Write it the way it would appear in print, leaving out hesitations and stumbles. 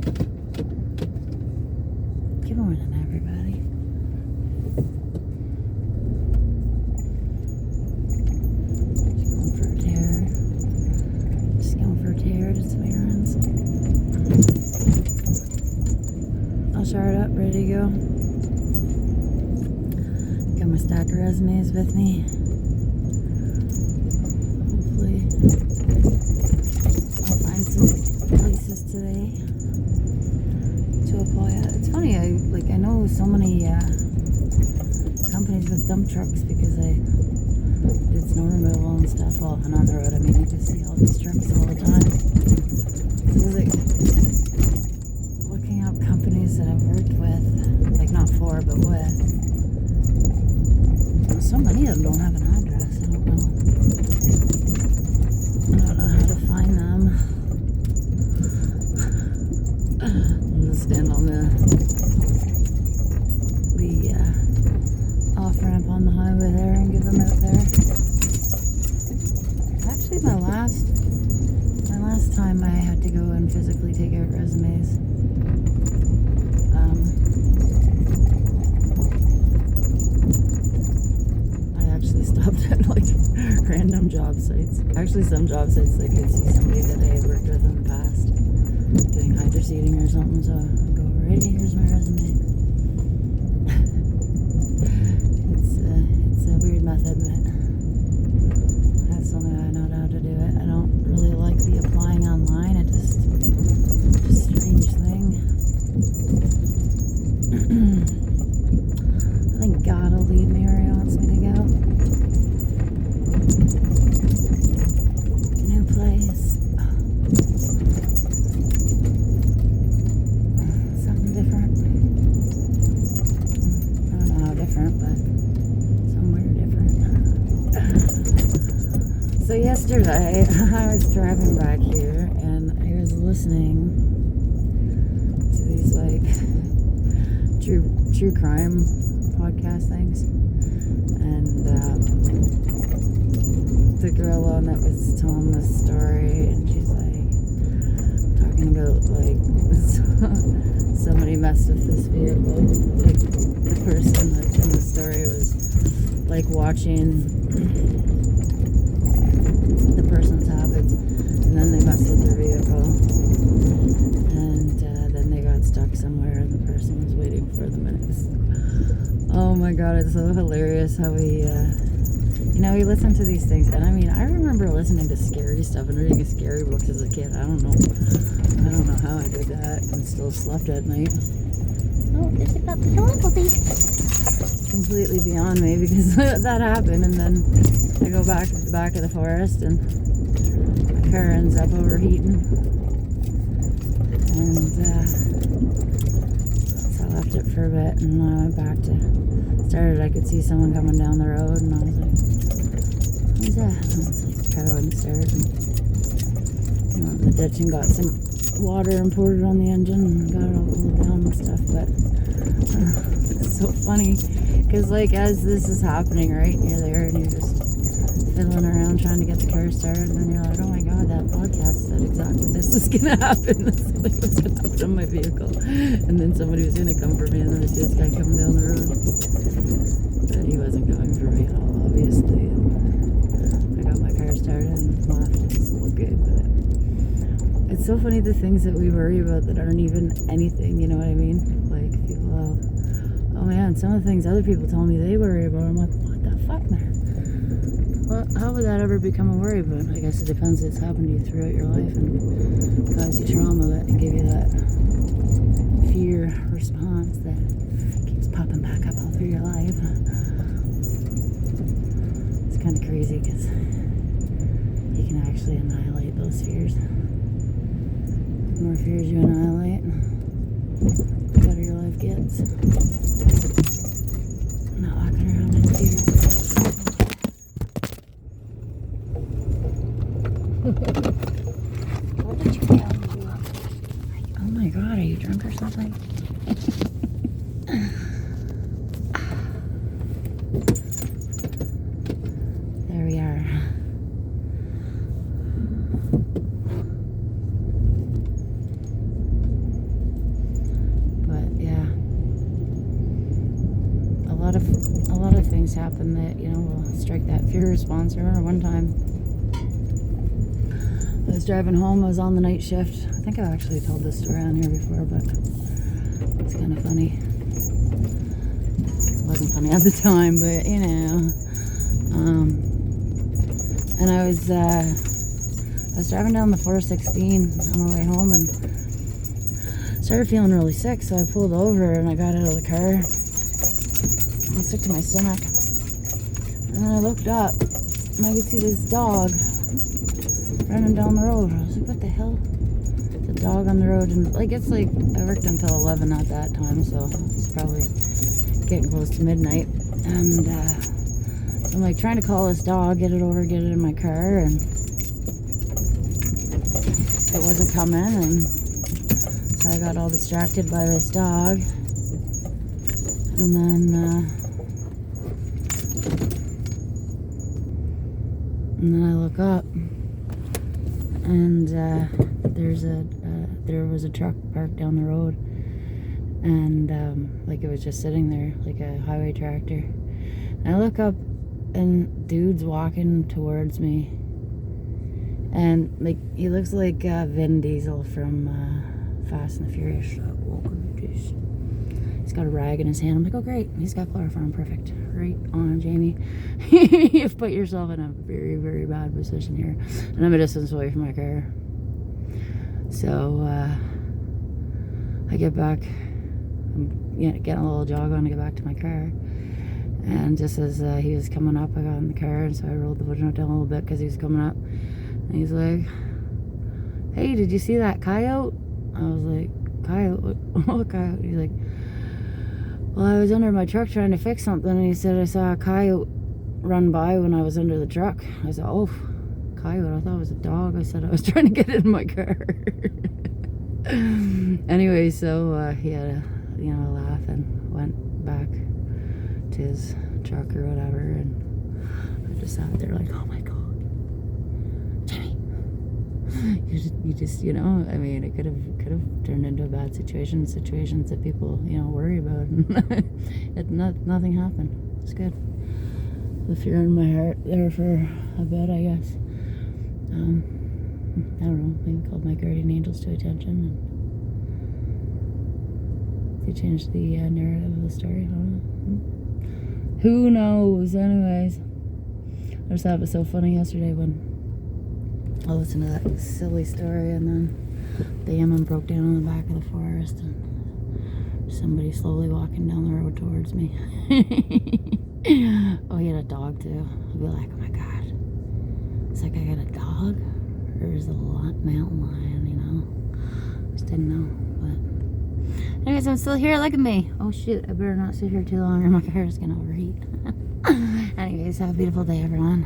Good morning, everybody. Just going for a tear to some errands. All showered up, ready to go. Got my stack of resumes with me. Hopefully I'll find some places today to apply at. It's funny, I know so many companies with dump trucks because I did snow removal and stuff off and on the road. I mean, you just see all these trucks all the time. So it's like looking up companies that I've worked with, like not for, but with. So many of them don't have an address. I don't know how to find them. I'm gonna stand on the off ramp on the highway there and give them out there. Actually, my last time I had to go and physically take out resumes. I actually stopped at random job sites. Actually, some job sites I could see somebody that I had worked with in the past doing hydro seeding or something. So I go, right, here's my resume. It's a weird method, but that's only I know how to do it. I don't really like the applying online. It's just a strange thing. I think God will lead me where He wants me to go. New place. Something different. I don't know how different, but somewhere different. So yesterday, I was driving back here, and I was listening to these true crime podcast things, and the girl on that was telling the story, and she's talking about somebody messed with this vehicle. The person that in the story was watching the person's habits, and then they messed with their vehicle, and then they got stuck somewhere, and the person was waiting for them, and oh my God, it's so hilarious how we listen to these things. And I mean, I remember listening to scary stuff and reading scary books as a kid. I don't know how I did that and still slept at night. Oh, there's a puppy. Hello, puppy. Completely beyond me, because that happened, and then I go back to the back of the forest and my car ends up overheating, and so I left it for a bit, and when I went back to start it, I could see someone coming down the road, and I was like, who's that? And I was like, car wouldn't start, and in the ditch, and got some water and poured it on the engine and got it all cooled down and stuff. But it's so funny because as this is happening, right, you're there and you're just fiddling around trying to get the car started, and then you're like, oh my God, that podcast said exactly this is gonna happen. This is what's gonna happen on my vehicle, and then somebody was gonna come for me, and then I see this guy coming down the road, but he wasn't coming for me at all, obviously. And I got my car started and left. It's all good, but it's so funny the things that we worry about that aren't even anything, you know what I mean? People, oh man, some of the things other people tell me they worry about, I'm like, what the fuck, man? Well, how would that ever become a worry? But I guess it depends. It's happened to you throughout your life and cause you trauma that and give you that fear response that keeps popping back up all through your life. It's kind of crazy because you can actually annihilate those fears. The more fears you annihilate, the better your life gets. I'm not walking around in fear. What did you tell me? Oh my God, are you drunk or something? There we are. things happen that, you know, will strike that fear response. I remember one time I was driving home. I was on the night shift. I think I've actually told this story on here before, but it's kind of funny. It wasn't funny at the time, but you know. And I was driving down the 416 on my way home and started feeling really sick, so I pulled over and I got out of the car. I was sick to my stomach. And then I looked up and I could see this dog running down the road. I was like, what the hell? It's a dog on the road. And like, it's like, I worked until 11 at that time, so it's probably getting close to midnight. And I'm like trying to call this dog, get it over, get it in my car, and it wasn't coming. And so I got all distracted by this dog. And then I look up, and there was a truck parked down the road, and like it was just sitting there, like a highway tractor. And I look up, and dude's walking towards me, and like he looks like Vin Diesel from Fast and the Furious. He's got a rag in his hand. I'm like, oh great, he's got chloroform, perfect. Right on, Jamie. You've put yourself in a very, very bad position here. And I'm a distance away from my car. So I get back. I'm getting a little jog on to get back to my car. And just as he was coming up, I got in the car, and so I rolled the window down a little bit because he was coming up. And he's like, hey, did you see that coyote? I was like, coyote? What coyote? He's like, well, I was under my truck trying to fix something, and he said I saw a coyote run by when I was under the truck. I said, oh, coyote, I thought it was a dog. I said I was trying to get it in my car. Anyway, so he had a laugh and went back to his truck or whatever, and I just sat there like, oh my god, Jimmy, you just I mean, it could have turned into a bad situations that people worry about, and nothing happened. It's good. The fear in my heart there for a bit, I guess. I don't know, maybe called my guardian angels to attention, and they changed the narrative of the story. I don't know. Who knows? Anyways, I just thought it was so funny yesterday when I listened to that silly story, and then the Yemen broke down in the back of the forest, and somebody slowly walking down the road towards me. Oh, he had a dog too. I'd be like, oh my god, it's like I got a dog, or is it a mountain lion? Just didn't know. But anyways, I'm still here. Look at me. Oh shit, I better not sit here too long or my car is gonna overheat. Anyways, have a beautiful day, everyone.